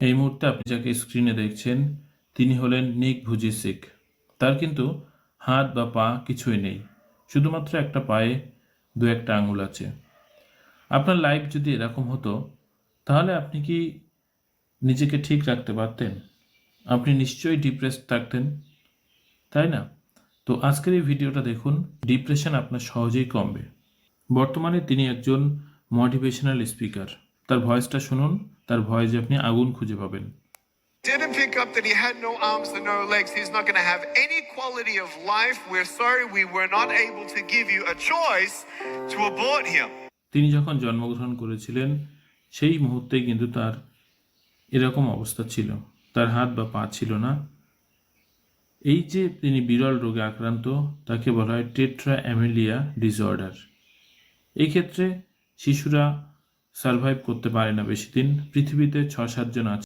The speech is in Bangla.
এই মুহূর্তে আপনি যাকে স্ক্রিনে দেখছেন তিনি হলেন নিক ভুজিসিক। তার কিন্তু হাত বা পা কিছুই নেই, শুধুমাত্র একটা পায়ে দু একটা আঙুল আছে। আপনার লাইফ যদি এরকম হতো তাহলে আপনি কি নিজেকে ঠিক রাখতে পারতেন? আপনি নিশ্চয়ই ডিপ্রেসড থাকতেন, তাই না? তো আজকের এই ভিডিওটা দেখুন, ডিপ্রেশন আপনার সহজেই কমবে। বর্তমানে তিনি একজন মোটিভেশনাল স্পিকার। তার ভয়েসটা শুনুন, তার ভয়েসে আপনি আগুন খুঁজে পাবেন। Didn't pick up that he had no arms and no legs. He's not going to have any quality of life. We're sorry we were not able to give you a choice to abort him. তিনি যখন জন্মগ্রহণ করেছিলেন সেই মুহূর্তেই কিন্তু তার এরকম অবস্থা ছিল, তার হাত বা পা ছিল না। এই যে তিনি বিরল রোগে আক্রান্ত, তাকে বলা হয় টেট্রা অ্যামিলিয়া ডিসঅর্ডার। এই ক্ষেত্রে শিশুরা সারভাইভ করতে পারে না বেশি দিন। পৃথিবীতে ৬-৭ জন আছে